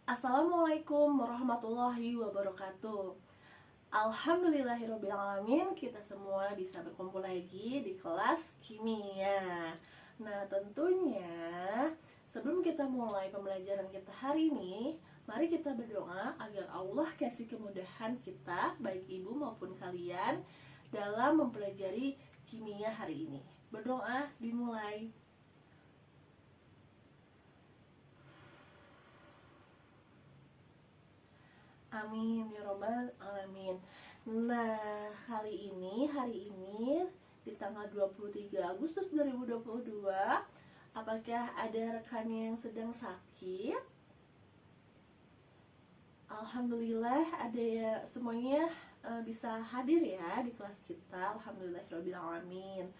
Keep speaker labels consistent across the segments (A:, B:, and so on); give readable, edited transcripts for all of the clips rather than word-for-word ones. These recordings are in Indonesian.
A: Assalamualaikum warahmatullahi wabarakatuh. Alhamdulillahirrabbilalamin, kita semua bisa berkumpul lagi di kelas kimia. Nah, tentunya sebelum kita mulai pembelajaran kita hari ini, mari kita berdoa agar Allah kasih kemudahan kita, baik ibu maupun kalian, dalam mempelajari kimia hari ini. Berdoa dimulai. Amin ya robbal alamin. Nah, hari ini di tanggal 23 Agustus 2022, apakah ada rekannya yang sedang sakit? Alhamdulillah ada ya, semuanya bisa hadir ya di kelas kita. Alhamdulillahirabbil alamin.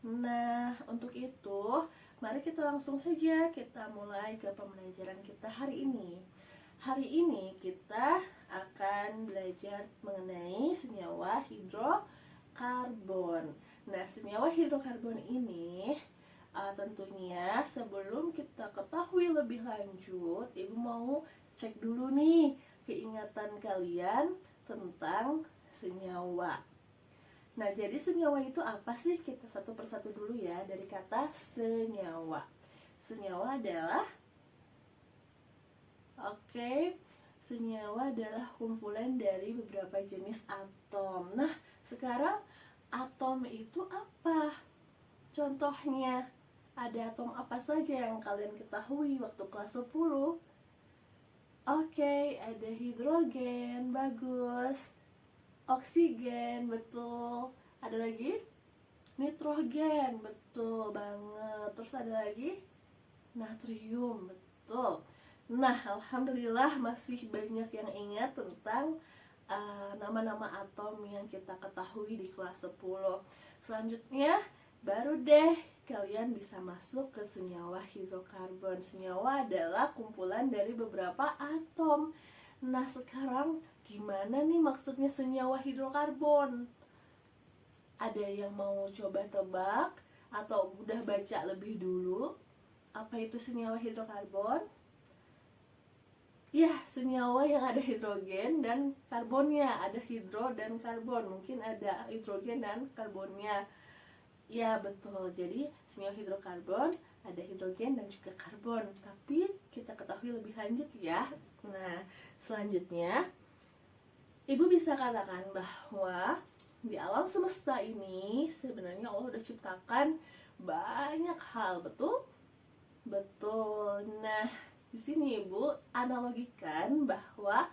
A: Nah, untuk itu mari kita langsung saja kita mulai ke pembelajaran kita hari ini. Hari ini kita akan belajar mengenai senyawa hidrokarbon. Nah, senyawa hidrokarbon ini tentunya sebelum kita ketahui lebih lanjut, Ibu mau cek dulu nih keingatan kalian tentang senyawa. Nah, jadi senyawa itu apa sih? Kita satu persatu dulu ya, dari kata senyawa. Senyawa adalah senyawa adalah kumpulan dari beberapa jenis atom. Nah, sekarang atom itu apa? Contohnya, ada atom apa saja yang kalian ketahui waktu kelas 10? Ada hidrogen, bagus. Oksigen, betul. Ada lagi? Nitrogen, betul banget. Terus ada lagi? Natrium, betul. Nah, alhamdulillah masih banyak yang ingat tentang nama-nama atom yang kita ketahui di kelas 10. Selanjutnya, baru deh kalian bisa masuk ke senyawa hidrokarbon. Senyawa adalah kumpulan dari beberapa atom. Nah, sekarang gimana nih maksudnya senyawa hidrokarbon? Ada yang mau coba tebak atau udah baca lebih dulu? Apa itu senyawa hidrokarbon? Ya, senyawa yang ada hidrogen dan karbonnya. Ada hidro dan karbon. Mungkin ada hidrogen dan karbonnya. Ya, betul. Jadi senyawa hidrokarbon ada hidrogen dan juga karbon. Tapi kita ketahui lebih lanjut ya. Nah, selanjutnya Ibu bisa katakan bahwa di alam semesta ini sebenarnya Allah sudah ciptakan banyak hal, betul? Betul. Nah, di sini Ibu analogikan bahwa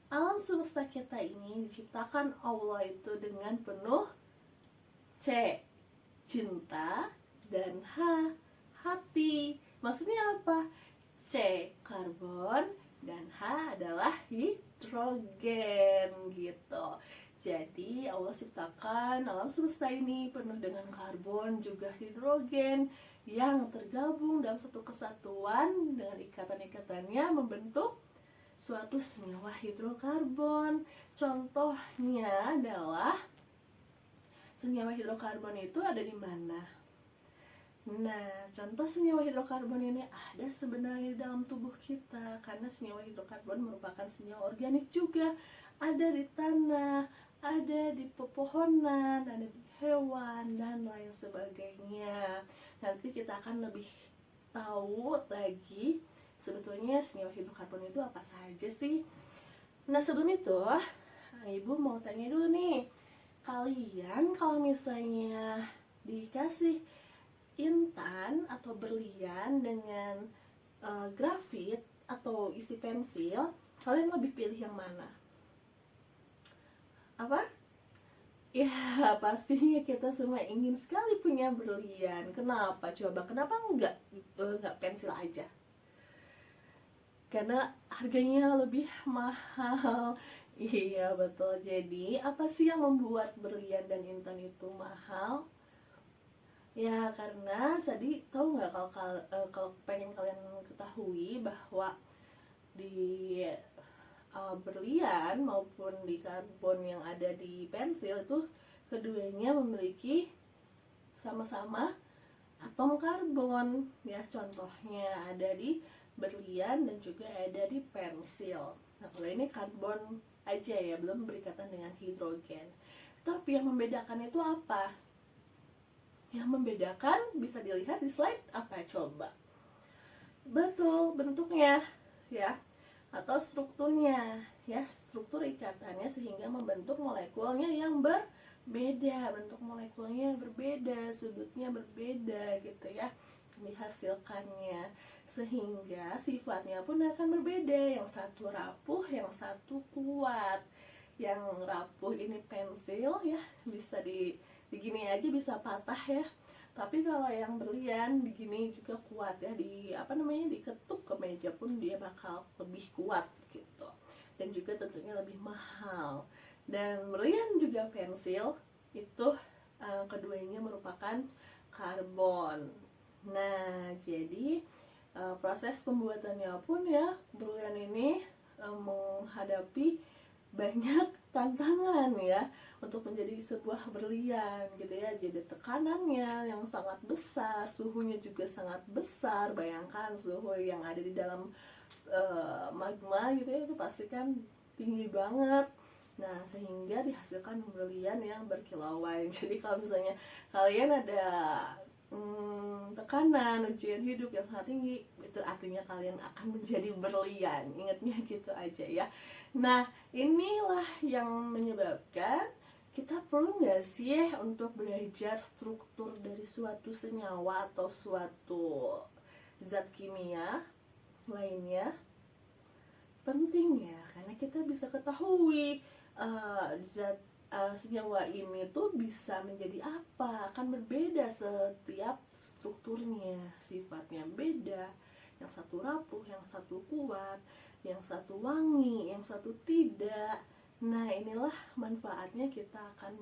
A: alam semesta kita ini diciptakan Allah itu dengan penuh C, cinta, dan H, hati. Maksudnya apa? C, karbon, dan H adalah hidrogen gitu. Jadi Allah ciptakan alam semesta ini penuh dengan karbon juga hidrogen yang tergabung dalam satu kesatuan dengan ikatan-ikatannya membentuk suatu senyawa hidrokarbon. Contohnya adalah senyawa hidrokarbon itu ada di mana? Nah, contoh senyawa hidrokarbon ini ada sebenarnya di dalam tubuh kita, karena senyawa hidrokarbon merupakan senyawa organik juga. Ada di tanah, ada di pepohonan, ada di hewan, dan lain sebagainya. Nanti kita akan lebih tahu lagi sebetulnya senyawa hidrokarbon itu apa saja sih. Nah, sebelum itu Ibu mau tanya dulu nih, kalian kalau misalnya dikasih intan atau berlian dengan grafit atau isi pensil, kalian lebih pilih yang mana? Apa? Ya, pastinya kita semua ingin sekali punya berlian. Kenapa? Coba, kenapa enggak pensil aja? Karena harganya lebih mahal. Iya, betul. Jadi, apa sih yang membuat berlian dan intan itu mahal? Ya, karena tadi tahu nggak, kalau pengen kalian ketahui bahwa di berlian maupun di karbon yang ada di pensil itu keduanya memiliki sama-sama atom karbon. Ya, contohnya ada di berlian, dan juga ada di pensil. Nah, kalau ini karbon aja ya, belum berikatan dengan hidrogen. Tapi yang membedakan itu apa? Yang membedakan bisa dilihat di slide apa coba? Betul, bentuknya ya, atau strukturnya ya, struktur ikatannya sehingga membentuk molekulnya yang berbeda, bentuk molekulnya berbeda, sudutnya berbeda gitu ya, dihasilkannya, sehingga sifatnya pun akan berbeda, yang satu rapuh, yang satu kuat. Yang rapuh ini pensil ya, bisa digini aja bisa patah ya, tapi kalau yang berlian begini juga kuat ya, diketuk ke meja pun dia bakal lebih kuat gitu, dan juga tentunya lebih mahal. Dan berlian juga pensil itu keduanya merupakan karbon. Nah, jadi proses pembuatannya pun ya, berlian ini menghadapi banyak tantangan ya untuk menjadi sebuah berlian gitu ya. Jadi tekanannya yang sangat besar, suhunya juga sangat besar. Bayangkan suhu yang ada di dalam magma gitu ya, itu pasti kan tinggi banget. Nah, sehingga dihasilkan berlian yang berkilauan. Jadi kalau misalnya kalian ada tekanan ujian hidup yang sangat tinggi, itu artinya kalian akan menjadi berlian. Ingatnya gitu aja ya. Nah, inilah yang menyebabkan kita perlu nggak sih untuk belajar struktur dari suatu senyawa atau suatu zat kimia lainnya? Penting ya, karena kita bisa ketahui senyawa ini tuh bisa menjadi apa, akan berbeda setiap strukturnya, sifatnya beda, yang satu rapuh, yang satu kuat, yang satu wangi, yang satu tidak. Nah, inilah manfaatnya kita akan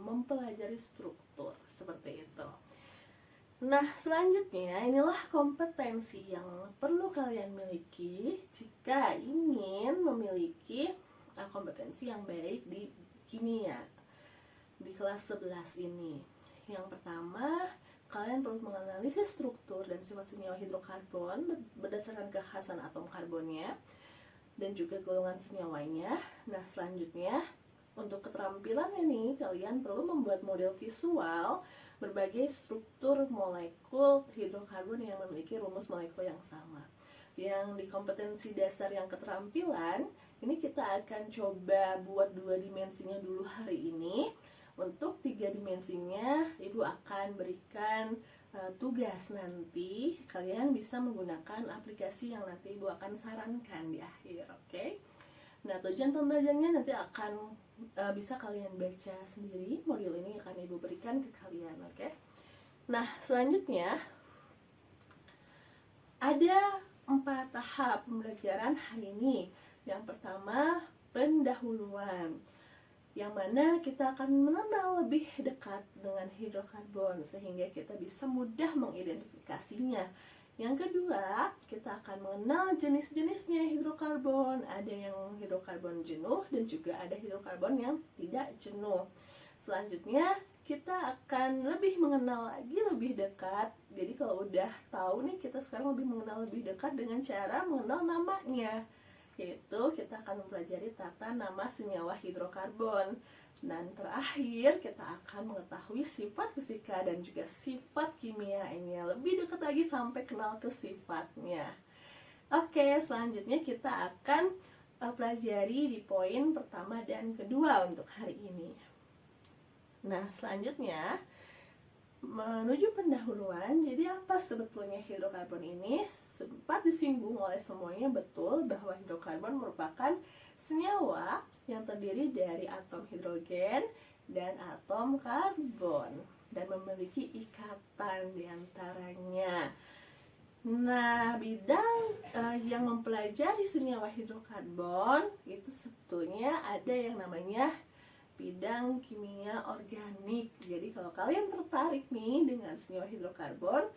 A: mempelajari struktur seperti itu. Nah, selanjutnya inilah kompetensi yang perlu kalian miliki jika ingin memiliki kompetensi yang baik di kimia di kelas 11 ini. Yang pertama, kalian perlu menganalisis struktur dan sifat senyawa hidrokarbon berdasarkan kekhasan atom karbonnya dan juga golongan senyawanya. Nah, selanjutnya untuk keterampilannya nih, kalian perlu membuat model visual berbagai struktur molekul hidrokarbon yang memiliki rumus molekul yang sama. Yang di kompetensi dasar yang keterampilan, ini kita akan coba buat 2 dimensinya dulu hari ini. Untuk 3 dimensinya, Ibu akan berikan tugas nanti. Kalian bisa menggunakan aplikasi yang nanti Ibu akan sarankan di akhir, oke? Nah, tujuan pembelajarannya nanti akan bisa kalian baca sendiri. Modul ini akan Ibu berikan ke kalian, oke? Nah, selanjutnya ada 4 tahap pembelajaran hari ini. Yang pertama, pendahuluan, yang mana kita akan mengenal lebih dekat dengan hidrokarbon sehingga kita bisa mudah mengidentifikasinya. Yang kedua, kita akan mengenal jenis-jenisnya hidrokarbon. Ada yang hidrokarbon jenuh dan juga ada hidrokarbon yang tidak jenuh. Selanjutnya, kita akan lebih mengenal lagi lebih dekat. Jadi kalau udah tahu nih, kita sekarang lebih mengenal lebih dekat dengan cara mengenal namanya. Yaitu kita akan mempelajari tata nama senyawa hidrokarbon. Dan terakhir, kita akan mengetahui sifat fisika dan juga sifat kimianya. Lebih dekat lagi sampai kenal ke sifatnya. Oke, selanjutnya kita akan pelajari di poin pertama dan kedua untuk hari ini. Nah, selanjutnya menuju pendahuluan. Jadi apa sebetulnya hidrokarbon ini? Sempat disinggung oleh semuanya, betul bahwa hidrokarbon merupakan senyawa yang terdiri dari atom hidrogen dan atom karbon dan memiliki ikatan di antaranya. Nah, bidang yang mempelajari senyawa hidrokarbon itu sebetulnya ada yang namanya bidang kimia organik. Jadi kalau kalian tertarik nih dengan senyawa hidrokarbon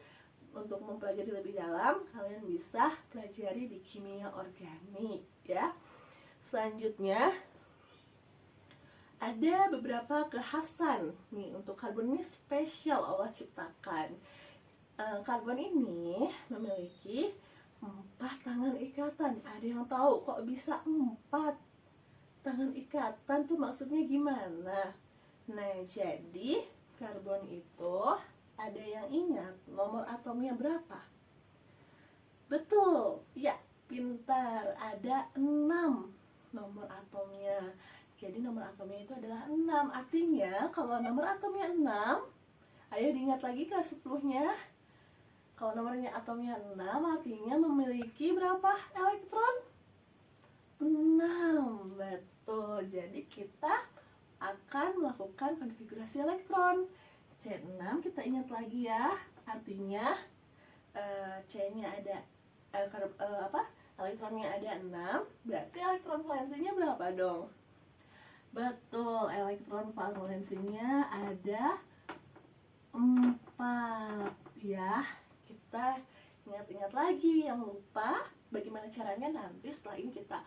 A: untuk mempelajari lebih dalam, kalian bisa pelajari di kimia organik ya. Selanjutnya ada beberapa kekhasan nih untuk karbon ini, spesial Allah ciptakan. Karbon ini memiliki 4 tangan ikatan. Ada yang tahu kok bisa 4 tangan ikatan tuh maksudnya gimana? Nah, jadi karbon itu ada yang ingat nomor atomnya berapa? Betul, ya, pintar. Ada 6 nomor atomnya. Jadi nomor atomnya itu adalah 6. Artinya kalau nomor atomnya 6, ayo diingat lagi ke 10-nya. Kalau nomornya atomnya 6 artinya memiliki berapa elektron? 6. Betul. Jadi kita akan melakukan konfigurasi elektron. C6 kita ingat lagi ya. Artinya C-nya ada elektronnya ada 6, berarti elektron valensinya berapa dong? Betul, elektron valensinya ada 4 ya. Kita ingat-ingat lagi, yang lupa bagaimana caranya nanti setelah ini kita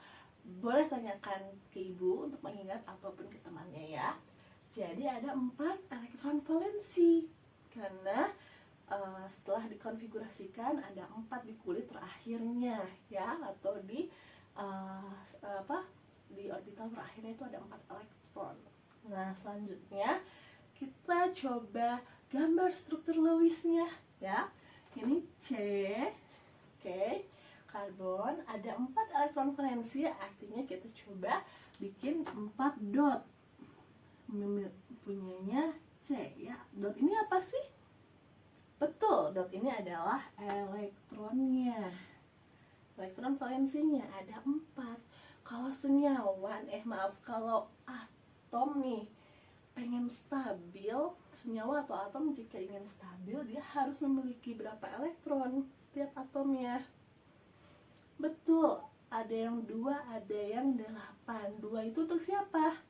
A: boleh tanyakan ke ibu untuk mengingat ataupun ke temannya ya. Jadi ada 4 elektron valensi karena setelah dikonfigurasikan ada 4 di kulit terakhirnya ya, atau di di orbital terakhirnya itu ada 4 elektron. Nah, selanjutnya kita coba gambar struktur Lewisnya ya. Ini C, oke, karbon ada 4 elektron valensi, artinya kita coba bikin 4 dot. Punyanya C ya. Dot ini apa sih? Betul, dot ini adalah elektronnya. Elektron valensinya ada 4. Kalau senyawa, kalau atom nih pengen stabil, senyawa atau atom jika ingin stabil dia harus memiliki berapa elektron setiap atomnya? Betul, ada yang 2, ada yang 8. 2 itu untuk siapa?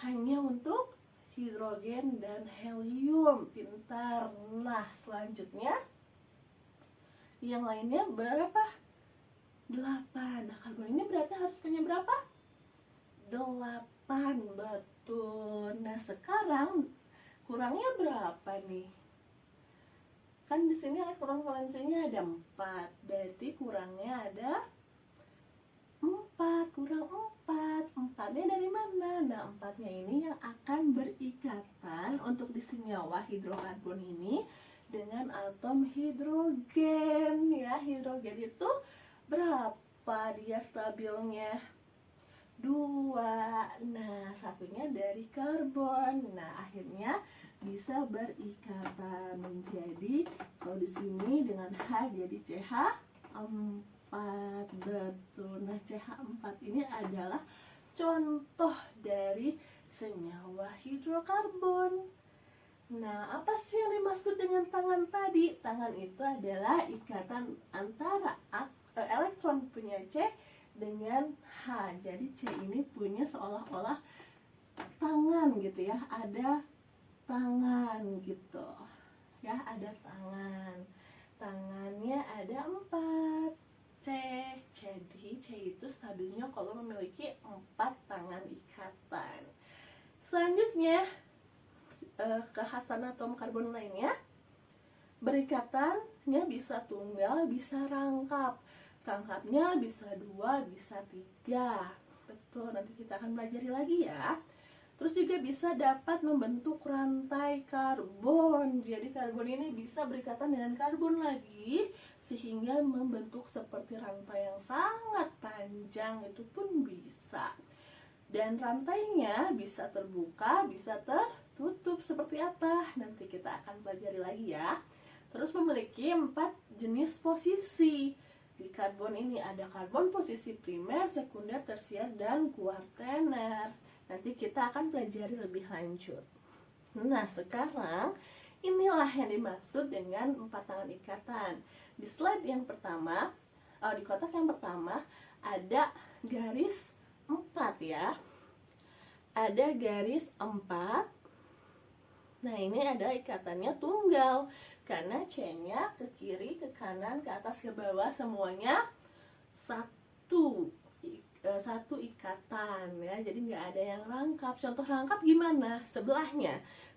A: Hanya untuk hidrogen dan helium. Pintar. Nah, selanjutnya yang lainnya berapa? 8. Nah, karbon ini berarti harus punya berapa? 8. Betul. Nah, sekarang kurangnya berapa nih? Kan di sini elektron valensinya ada 4. Berarti kurangnya ada 4. Kurang 4. 4-nya dari mana? Nah, 4-nya ini yang akan berikatan untuk di senyawa hidrokarbon ini dengan atom hidrogen ya. Hidrogen itu berapa dia stabilnya? 2. Nah, satunya dari karbon. Nah, akhirnya bisa berikatan menjadi, kalau di sini dengan H jadi CH4. Betul. Nah, CH4 ini adalah contoh dari senyawa hidrokarbon. Nah, apa sih yang dimaksud dengan tangan tadi? Tangan itu adalah ikatan antara elektron punya C dengan H. Jadi C ini punya seolah-olah tangan gitu ya, ada tangan gitu ya, ada tangan. Tangannya ada 4 C. Jadi C itu stabilnya kalau memiliki 4 tangan ikatan. Selanjutnya kekhasan atom karbon lainnya, berikatannya bisa tunggal, bisa rangkap. Rangkapnya bisa 2, bisa 3. Betul, nanti kita akan pelajari lagi ya. Terus juga bisa dapat membentuk rantai karbon. Jadi karbon ini bisa berikatan dengan karbon lagi sehingga membentuk seperti rantai yang sangat panjang, itu pun bisa. Dan rantainya bisa terbuka, bisa tertutup. Seperti apa? Nanti kita akan pelajari lagi ya. Terus memiliki 4 jenis posisi. Di karbon ini ada karbon posisi primer, sekunder, tersier, dan kuartener. Nanti kita akan pelajari lebih lanjut. Nah, sekarang inilah yang dimaksud dengan 4 tangan ikatan. Di slide yang pertama, di kotak yang pertama ada garis 4 ya. Ada garis 4. Nah, ini ada ikatannya tunggal karena C-nya ke kiri, ke kanan, ke atas, ke bawah semuanya satu ikatan ya. Jadi nggak ada yang rangkap. Contoh rangkap gimana?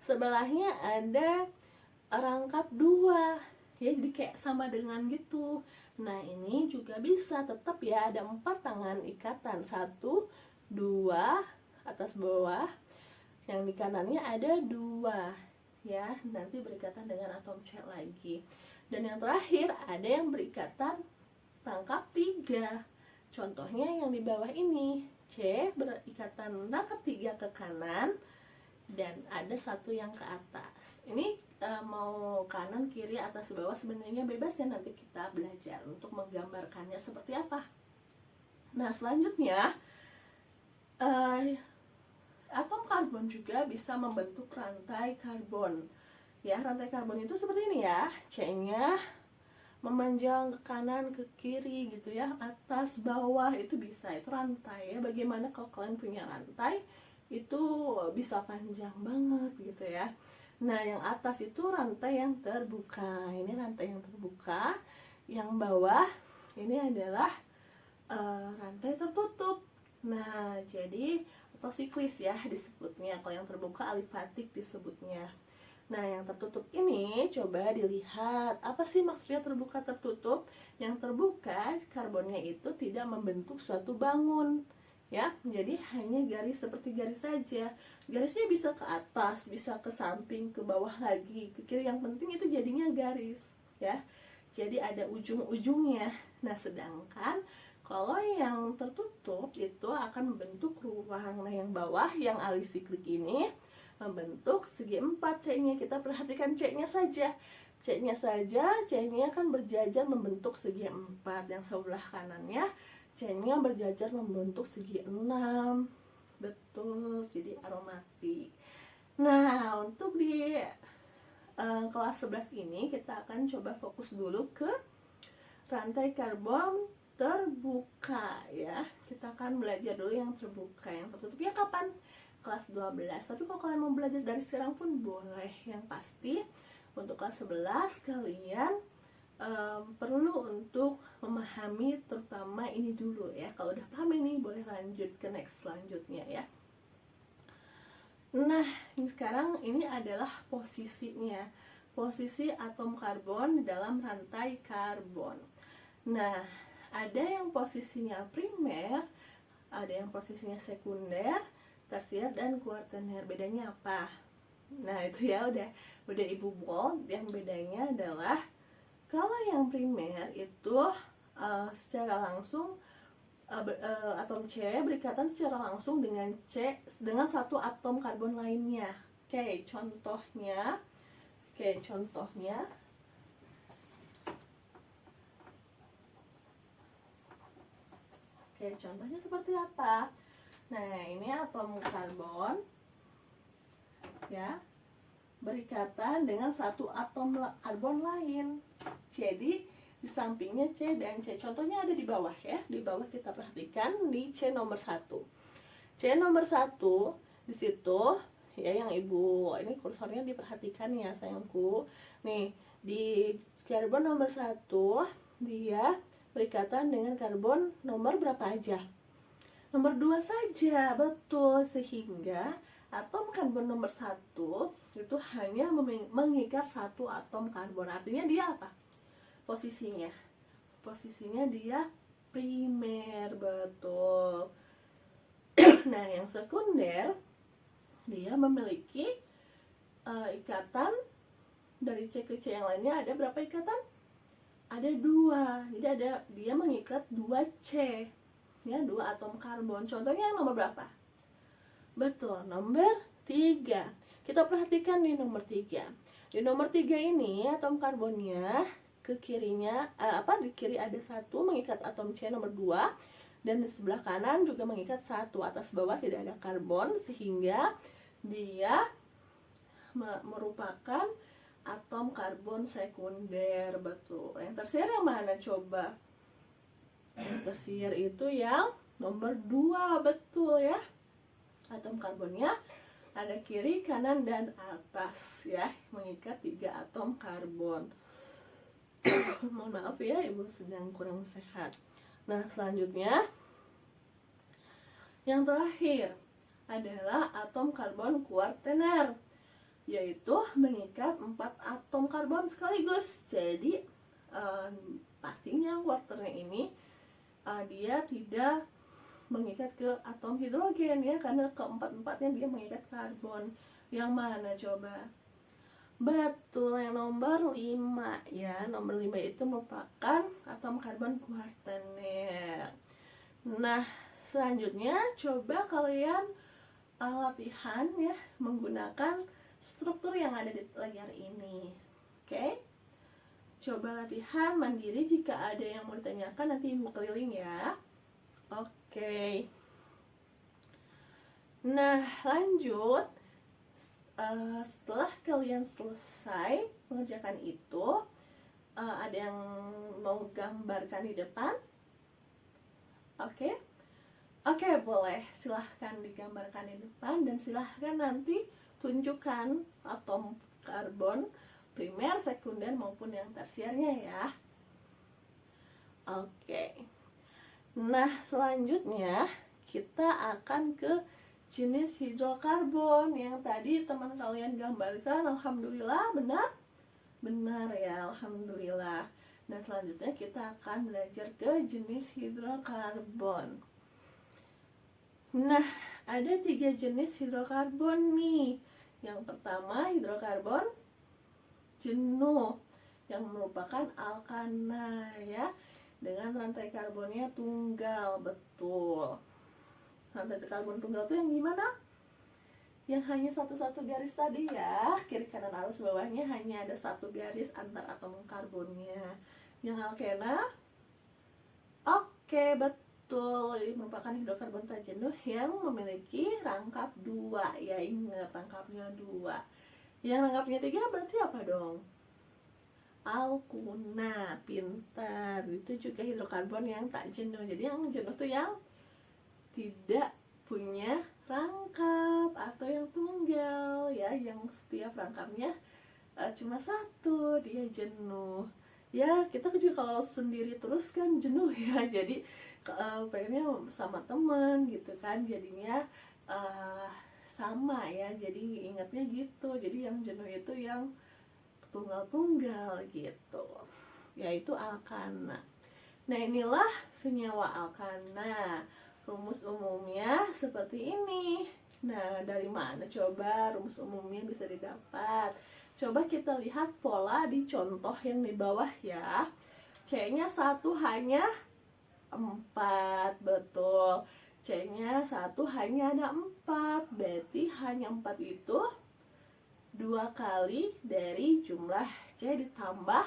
A: Sebelahnya ada rangkap 2. ya, jadi kayak sama dengan gitu. Nah ini juga bisa tetap ya, ada 4 tangan ikatan, 1, 2, atas bawah, yang di kanannya ada 2 ya, nanti berikatan dengan atom C lagi. Dan yang terakhir ada yang berikatan rangkap 3. Contohnya yang di bawah ini, C berikatan rangkap 3 ke kanan dan ada 1 yang ke atas. Ini mau kanan, kiri, atas, bawah sebenarnya bebas ya, nanti kita belajar untuk menggambarkannya seperti apa. Nah selanjutnya atom karbon juga bisa membentuk rantai karbon ya. Rantai karbon itu seperti ini ya, C-nya memanjang ke kanan ke kiri gitu ya, atas bawah, itu bisa, itu rantai ya. Bagaimana kalau kalian punya rantai itu bisa panjang banget gitu ya. Nah yang atas itu rantai yang terbuka, ini rantai yang terbuka. Yang bawah ini adalah rantai tertutup. Nah jadi atau siklis ya disebutnya, kalau yang terbuka alifatik disebutnya. Nah yang tertutup ini coba dilihat, apa sih maksudnya terbuka tertutup? Yang terbuka karbonnya itu tidak membentuk suatu bangun ya, jadi hanya garis seperti garis saja. Garisnya bisa ke atas, bisa ke samping, ke bawah lagi, ke kiri, yang penting itu jadinya garis ya, jadi ada ujung-ujungnya. Nah sedangkan kalau yang tertutup itu akan membentuk ruang. Nah yang bawah yang alisiklik ini membentuk segi 4 C-nya. Kita perhatikan C-nya saja. C-nya saja, C-nya kan berjajar membentuk segi 4. Yang sebelah kanannya C-nya berjajar membentuk segi 6. Betul, jadi aromatik. Nah, untuk di kelas 11 ini kita akan coba fokus dulu ke rantai karbon terbuka ya. Kita akan belajar dulu yang terbuka. Yang tertutupnya kapan? Kelas 12. Tapi kalau kalian mau belajar dari sekarang pun boleh. Yang pasti untuk kelas 11 kalian perlu untuk memahami terutama ini dulu ya. Kalau udah paham ini boleh lanjut ke next selanjutnya ya. Nah sekarang ini adalah posisinya, posisi atom karbon di dalam rantai karbon. Nah ada yang posisinya primer, ada yang posisinya sekunder, tersier, dan kuartener. Bedanya apa? Nah itu ya udah ibu bold. Yang bedanya adalah kalau yang primer itu secara langsung atom C berikatan secara langsung dengan satu atom karbon lainnya. Oke, contohnya seperti apa? Nah, ini atom karbon ya berikatan dengan satu atom karbon lain. Jadi di sampingnya C dan C. Contohnya ada di bawah ya. Di bawah kita perhatikan di C nomor 1. C nomor 1 di situ ya, yang ibu ini kursornya diperhatikan ya sayangku. Nih, di karbon nomor 1 dia berikatan dengan karbon nomor berapa aja? Nomor 2 saja, betul. Sehingga atom karbon nomor 1 itu hanya mengikat satu atom karbon. Artinya dia apa? Posisinya dia primer, betul. Nah yang sekunder dia memiliki ikatan dari C ke C yang lainnya. Ada berapa ikatan? Ada 2. Jadi dia mengikat 2 C ya, 2 atom karbon. Contohnya yang nomor berapa? Betul, nomor 3. Kita perhatikan di nomor 3. Di nomor 3 ini atom karbonnya ke kirinya di kiri ada 1 mengikat atom C nomor 2, dan di sebelah kanan juga mengikat 1. Atas bawah tidak ada karbon sehingga dia merupakan atom karbon sekunder, betul. Yang tersier yang mana coba? Yang tersier itu yang nomor 2, betul ya. Atom karbonnya ada kiri, kanan, dan atas ya, mengikat 3 atom karbon. Mohon maaf ya, ibu sedang kurang sehat. Nah selanjutnya yang terakhir adalah atom karbon kuartener. yaitu mengikat 4 atom karbon sekaligus. Jadi pastinya quarternya ini dia tidak mengikat ke atom hidrogen ya, karena keempat-empatnya dia mengikat karbon. Yang mana coba? Betul, yang nomor 5 ya. Nomor 5 itu merupakan atom karbon kuartener. Nah, selanjutnya coba kalian latihan ya menggunakan struktur yang ada di layar ini. Oke? Coba latihan mandiri, jika ada yang mau ditanyakan nanti ibu keliling ya. Oke. Nah, lanjut. Setelah kalian selesai mengerjakan itu, ada yang mau gambarkan di depan? Oke? Oke, boleh. Silahkan digambarkan di depan dan silahkan nanti tunjukkan atom karbon primer, sekunder maupun yang tersiernya ya. Oke. Nah, selanjutnya kita akan ke jenis hidrokarbon yang tadi teman kalian gambarkan. Alhamdulillah, benar? Benar ya, alhamdulillah. Nah, selanjutnya kita akan belajar ke jenis hidrokarbon. Nah, ada 3 jenis hidrokarbon nih. Yang pertama, hidrokarbon jenuh yang merupakan alkana ya, dengan rantai karbonnya tunggal. Betul. Rantai karbon tunggal itu yang gimana? Yang hanya satu-satu garis tadi ya, kiri kanan atas bawahnya hanya ada satu garis antar atom karbonnya. Yang alkena, oke, betul, ini merupakan hidrokarbon tak jenuh yang memiliki rangkap 2 ya, ingat rangkapnya 2. Yang rangkapnya 3 berarti apa dong? Alkuna, pintar. Itu juga hidrokarbon yang tak jenuh. Jadi yang jenuh tuh yang tidak punya rangkap atau yang tunggal ya, yang setiap rangkapnya cuma satu, dia jenuh. Ya, kita juga kalau sendiri terus kan jenuh ya. Jadi pengennya sama temen gitu kan, jadinya sama ya, jadi ingatnya gitu. Jadi yang jenuh itu yang tunggal-tunggal gitu, yaitu alkana. Nah, inilah senyawa alkana. Rumus umumnya seperti ini. Nah, dari mana coba rumus umumnya bisa didapat? Coba kita lihat pola di contoh yang di bawah ya. C-nya 1 hanya 4, betul. C-nya 1 hanya ada 4, berarti hanya 4 itu 2 kali dari jumlah C ditambah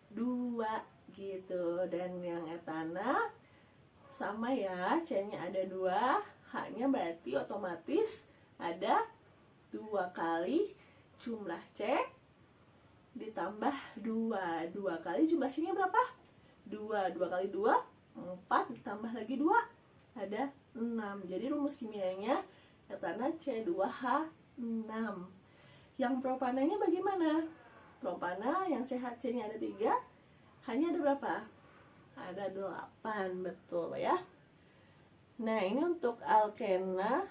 A: 2 gitu. Dan yang etana sama ya, C-nya ada 2, H-nya berarti otomatis ada 2 kali jumlah C ditambah 2. 2 kali jumlah C-nya berapa? 2. 2 kali 2, 4, ditambah lagi 2, ada 6. Jadi rumus kimianya etana C2H6. Yang propananya bagaimana? Propana yang CH-nya ada 3, hanya ada berapa? Ada 8, betul ya. Nah, ini untuk alkena.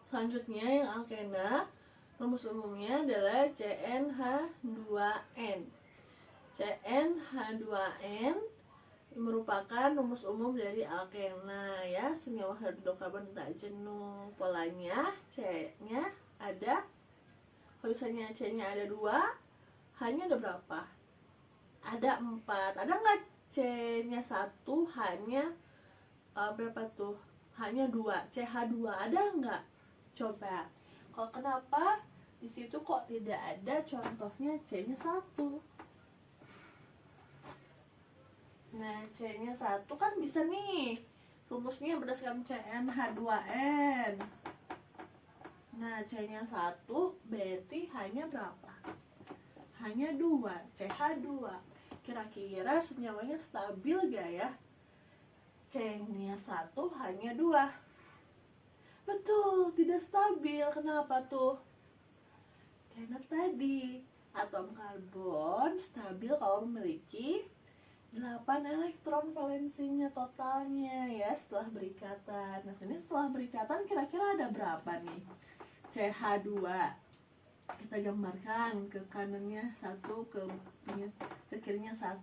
A: Selanjutnya yang alkena, rumus umumnya adalah CnH2n. CnH2n merupakan rumus umum dari alkena ya, senyawa hidrokarbon tak jenuh. Polanya C-nya ada, kalau misalnya C-nya ada 2, H-nya ada berapa? Ada 4. Ada nggak C-nya 1 hanya berapa tuh? Hanya 2, CH2 ada nggak? Coba. Kalau kenapa di situ kok tidak ada contohnya C-nya 1? Nah, C-nya 1 kan bisa nih. Rumusnya berdasarkan CnH2n. Nah, C-nya 1 berarti hanya berapa? Hanya 2, CH2. Kira-kira senyawanya stabil gak ya? C-nya 1 hanya 2. Betul, tidak stabil. Kenapa tuh? Karena tadi atom karbon stabil kalau memiliki 8 elektron valensinya totalnya ya setelah berikatan. Nah, sini setelah berikatan kira-kira ada berapa nih? CH2. Kita gambarkan ke kanannya 1, ke kirinya 1.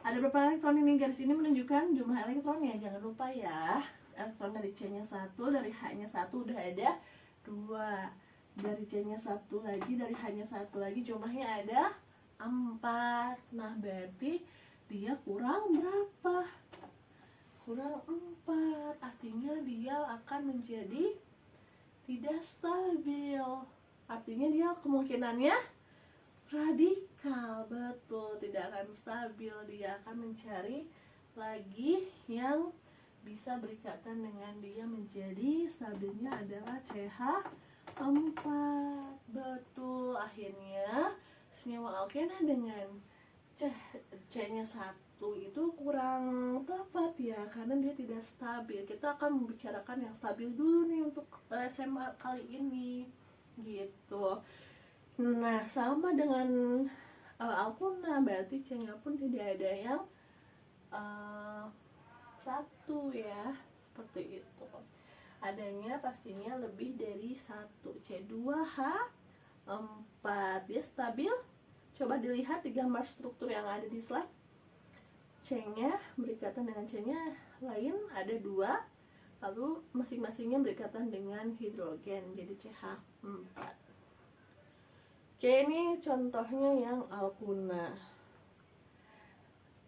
A: Ada berapa elektron ini? Garis ini menunjukkan jumlah elektronnya. Jangan lupa ya, elektron dari C-nya 1, dari H-nya 1 udah ada 2. Dari C-nya 1 lagi, dari H-nya 1 lagi, jumlahnya ada 4. Nah, berarti dia kurang berapa? Kurang 4. Artinya dia akan menjadi tidak stabil. Artinya dia kemungkinannya radikal. Betul, tidak akan stabil. Dia akan mencari lagi yang bisa berikatan dengan dia menjadi stabilnya adalah CH4. Betul, akhirnya senyawa alkena dengan C-nya 1 itu kurang tepat ya, karena dia tidak stabil. Kita akan membicarakan yang stabil dulu nih untuk SMA kali ini gitu. Nah, sama dengan alkuna, berarti C-nya pun tidak ada yang 1 ya, seperti itu. Adanya pastinya lebih dari 1. C2H4, dia stabil. Coba dilihat di gambar struktur yang ada di slide. C-nya berikatan dengan C-nya lain ada 2, lalu masing-masingnya berikatan dengan hidrogen, jadi CH4. Oke, ini contohnya yang alkuna.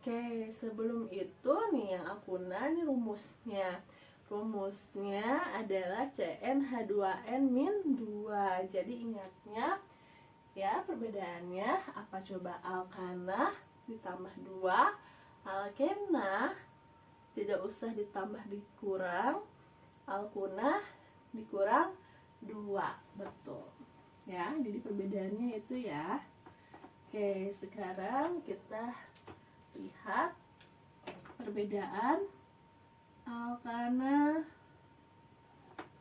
A: Oke, sebelum itu nih yang alkuna, ini rumusnya. Rumusnya adalah CnH2n-2. Jadi ingatnya ya, perbedaannya apa coba? Alkana ditambah 2, alkena tidak usah ditambah dikurang, alkuna dikurang 2. Betul ya, jadi perbedaannya itu ya. Oke, sekarang kita lihat perbedaan alkana,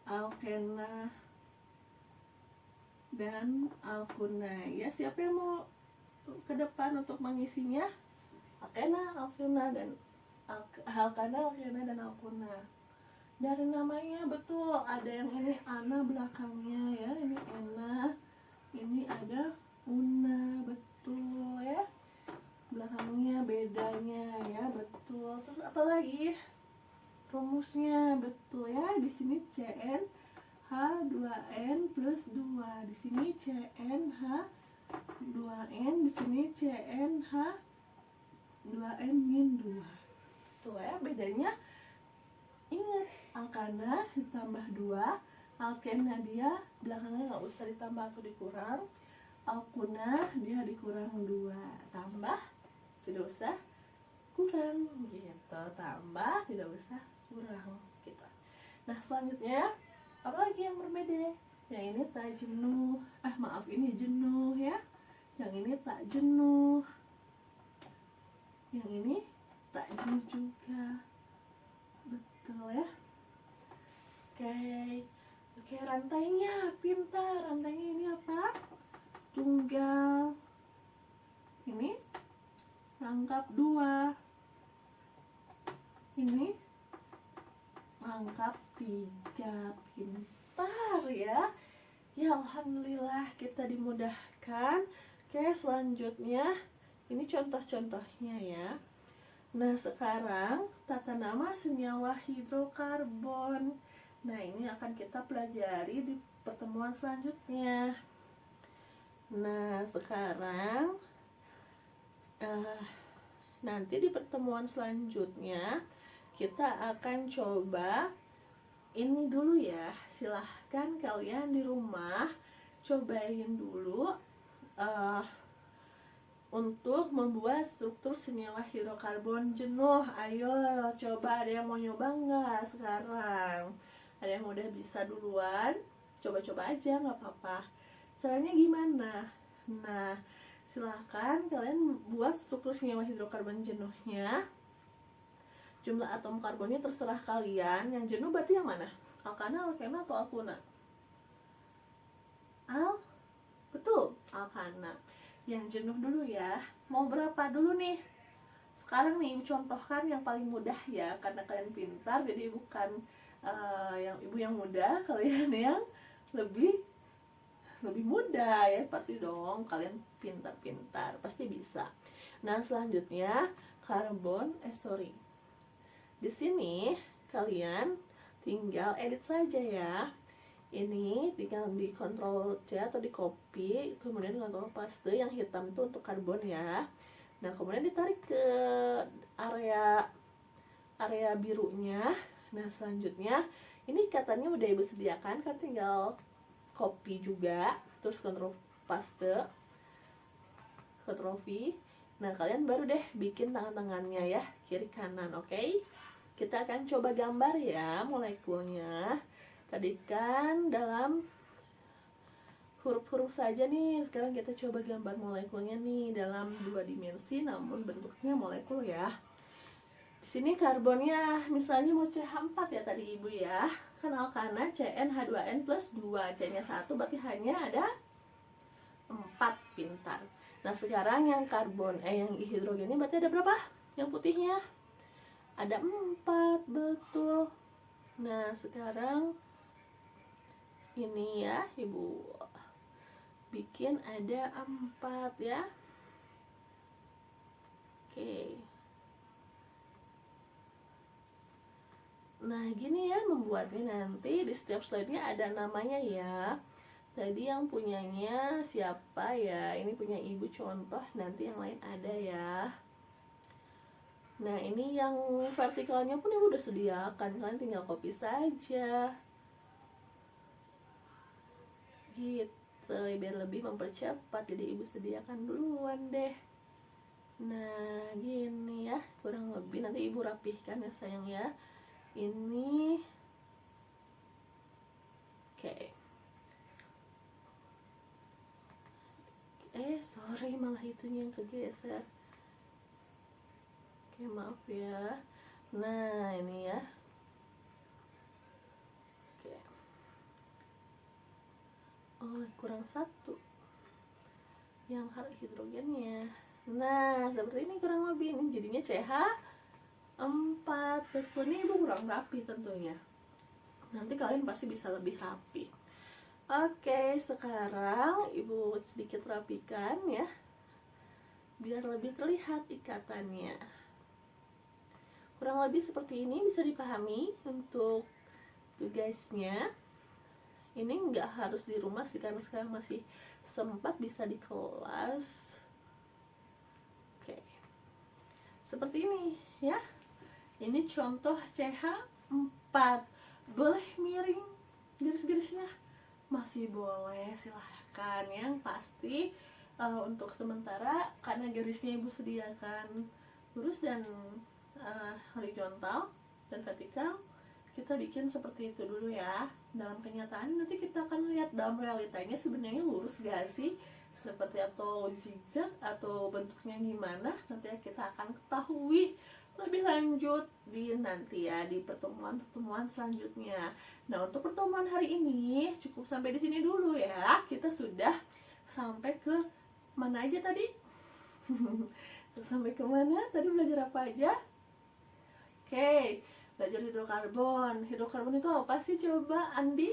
A: alkena, dan alkuna ya. Siapa yang mau ke depan untuk mengisinya? Alkena, alkena, dan alkana, alkena, dan alkuna. Dari namanya betul, ada yang ini ana belakangnya ya, ini ena, ini ada una, betul ya. Belakangnya bedanya ya, betul. Terus apa lagi? Rumusnya betul ya, di sini Cn H2n plus 2, di sini CnH2n, di sini CnH2n-2. Tuh ya, bedanya. Ingat, alkana ditambah 2, alkena dia belakangnya nggak usah ditambah atau dikurang, alkuna dia dikurang 2, tambah tidak usah kurang gitu, tambah tidak usah kurang gitu. Nah, selanjutnya apa lagi yang berbeda? Yang ini tak jenuh, maaf, ini jenuh ya. Yang ini tak jenuh, yang ini tak jenuh juga. Betul ya. Oke, rantainya pintar. Rantainya ini apa? Tunggal. Ini rangkap 2. Ini rangkap 3. Pintar ya. Ya, alhamdulillah kita dimudahkan. Oke, selanjutnya ini contoh-contohnya ya. Nah, sekarang tata nama senyawa hidrokarbon. Nah, ini akan kita pelajari di pertemuan selanjutnya. Nah, sekarang nanti di pertemuan selanjutnya kita akan coba ini dulu ya. Silahkan kalian di rumah cobain dulu untuk membuat struktur senyawa hidrokarbon jenuh. Ayo coba, ada yang mau nyoba nggak sekarang? Ada yang udah bisa duluan? Coba-coba aja, nggak apa-apa. Caranya gimana? Nah, silahkan kalian buat struktur senyawa hidrokarbon jenuhnya. Jumlah atom karbonnya terserah kalian. Yang jenuh berarti yang mana? Alkana, alkena, atau alkuna? Betul, alkana. Yang jenuh dulu ya. Mau berapa dulu nih? Sekarang nih ibu contohkan yang paling mudah ya, karena kalian pintar, jadi bukan yang ibu yang mudah, kalian yang lebih lebih mudah ya, pasti dong kalian pintar-pintar, pasti bisa. Nah, selanjutnya karbon, di sini kalian tinggal edit saja ya. Ini tinggal di Ctrl C atau di copy, kemudian Ctrl paste yang hitam itu untuk karbon ya. Nah, kemudian ditarik ke area birunya. Nah, selanjutnya ini katanya udah ibu sediakan, kan tinggal copy juga, terus Ctrl paste, Ctrl V. Nah, kalian baru deh bikin tangan-tangannya ya, kiri kanan. Oke, kita akan coba gambar ya molekulnya. Tadi kan dalam huruf-huruf saja nih, sekarang kita coba gambar molekulnya nih dalam 2 dimensi namun bentuknya molekul ya. Di sini karbonnya misalnya mau CH4 ya tadi ibu ya, kan alkana CnH2n plus 2, C nya 1 berarti hanya ada 4, pintar. Nah, sekarang yang yang hidrogennya berarti ada berapa? Yang putihnya ada 4, betul. Nah, sekarang ini ya ibu bikin ada 4 ya. Oke. Nah, gini ya membuatnya, nanti di setiap slide-nya ada namanya ya. Tadi yang punyanya siapa ya? Ini punya ibu contoh, nanti yang lain ada ya. Nah, ini yang vertikalnya pun ibu udah sediakan, kalian tinggal copy saja. Gitu, biar lebih mempercepat, jadi ibu sediakan duluan deh. Nah, gini ya, kurang lebih nanti ibu rapihkan ya sayang ya. Ini oke. Sorry, malah itunya yang kegeser. Oke, maaf ya. Nah, ini ya. Oke. Oh, kurang 1 yang hidrogennya. Nah, seperti ini kurang lebih. Ini jadinya CH4. Betul, ini ibu kurang rapi tentunya. Nanti kalian pasti bisa lebih rapi. Oke, sekarang ibu sedikit rapikan ya, biar lebih terlihat ikatannya. Kurang lebih seperti ini, bisa dipahami untuk tugasnya. Ini nggak harus di rumah sih, karena sekarang masih sempat, bisa di kelas. Oke, seperti ini ya. Ini contoh CH4. Boleh miring garis-garisnya? Masih boleh, silahkan. Yang pasti untuk sementara, karena garisnya ibu sediakan lurus dan horizontal dan vertikal, kita bikin seperti itu dulu ya. Dalam kenyataan nanti kita akan lihat dalam realitanya sebenarnya lurus gak sih, seperti atau zigzag atau bentuknya gimana, nanti kita akan ketahui lebih lanjut di nanti ya, di pertemuan selanjutnya. Nah, untuk pertemuan hari ini cukup sampai di sini dulu ya. Kita sudah sampai ke mana aja tadi? Sampai ke mana? Tadi belajar apa aja? Oke, belajar hidrokarbon. Hidrokarbon itu apa sih coba Andi?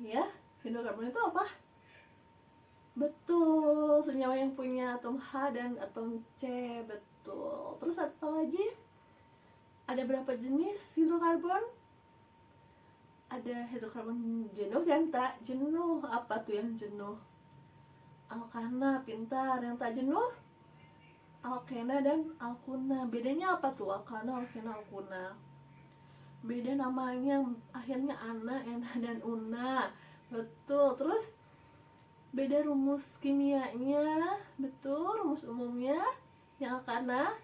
A: Ya, hidrokarbon itu apa? Betul, senyawa yang punya atom H dan atom C. Betul. Terus apa lagi? Ada berapa jenis hidrokarbon? Ada hidrokarbon jenuh dan tak jenuh. Apa tuh yang jenuh? Alkana, pintar. Yang tak jenuh? Alkena dan alkuna. Bedanya apa tuh alkana, alkena, alkuna? Beda namanya, akhirnya ana, ena, dan una. Betul. Terus beda rumus kimianya. Betul, rumus umumnya. Yang alkana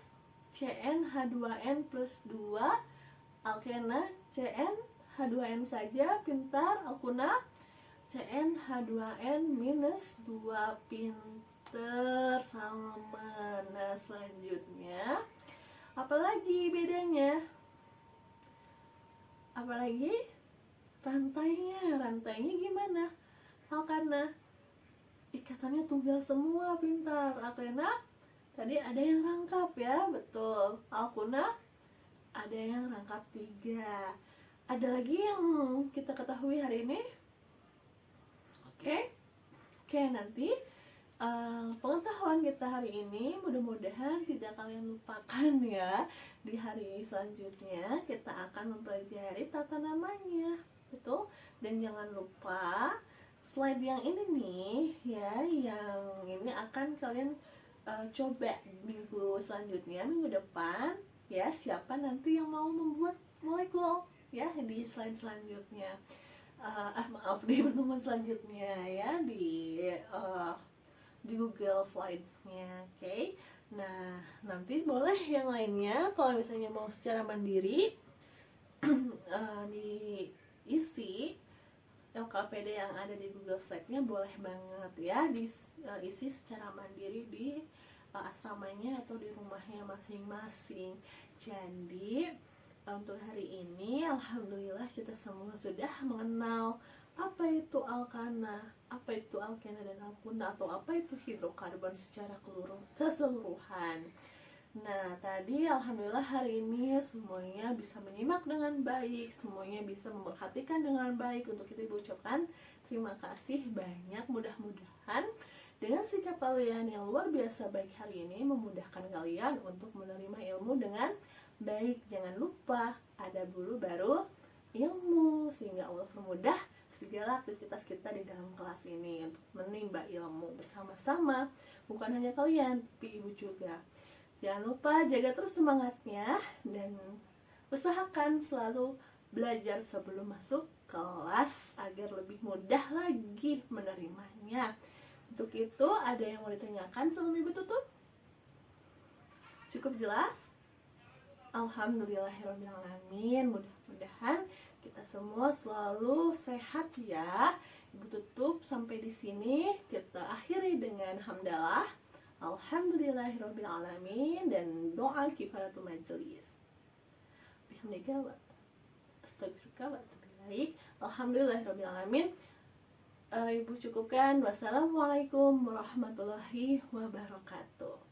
A: CnH2n plus 2, alkena CnH2n saja, pintar. Alkuna CnH2n minus 2, pinter, Salman. Nah, selanjutnya apalagi bedanya? Apalagi rantainya gimana? Alkana ikatannya tunggal semua, pintar. Alkena tadi ada yang rangkap ya, betul. Alkuna ada yang rangkap 3. Ada lagi yang kita ketahui hari ini? Oke, nanti pengetahuan kita hari ini mudah-mudahan tidak kalian lupakan ya. Di hari selanjutnya kita akan mempelajari tata namanya, betul? Dan jangan lupa slide yang ini nih ya, yang ini akan kalian coba minggu selanjutnya, minggu depan ya. Siapa nanti yang mau membuat molekul ya di slide selanjutnya. Maaf, di pertemuan selanjutnya ya, di Google Slides-nya. Oke. Nah, nanti boleh yang lainnya kalau misalnya mau secara mandiri diisi LKPD yang ada di Google Slide-nya, boleh banget ya diisi secara mandiri di asramanya atau di rumahnya masing-masing. Jadi untuk hari ini alhamdulillah kita semua sudah mengenal apa itu alkana, apa itu alkena dan alkuna, atau apa itu hidrokarbon secara keseluruhan. Nah, tadi alhamdulillah hari ini semuanya bisa menyimak dengan baik, semuanya bisa memperhatikan dengan baik. Untuk itu Ibu ucapkan terima kasih banyak. Mudah-mudahan dengan sikap kalian yang luar biasa baik hari ini memudahkan kalian untuk menerima ilmu dengan baik. Jangan lupa ada dulu baru ilmu, sehingga Allah permudah segala aktivitas kita di dalam kelas ini untuk menimba ilmu bersama-sama. Bukan hanya kalian, tapi Ibu juga. Jangan lupa jaga terus semangatnya dan usahakan selalu belajar sebelum masuk kelas agar lebih mudah lagi menerimanya. Untuk itu ada yang mau ditanyakan sebelum Ibu tutup? Cukup jelas? Alhamdulillahirrahmanirrahim. Mudah-mudahan kita semua selalu sehat ya. Ibu tutup sampai di sini. Kita akhiri dengan hamdalah, alhamdulillahirrahmanirrahim, dan doa kifaratul majelis. Bihamdika wa astagfirullah wa atubu ilaik. Alhamdulillahirrahmanirrahim. Ibu cukupkan. Wassalamualaikum warahmatullahi wabarakatuh.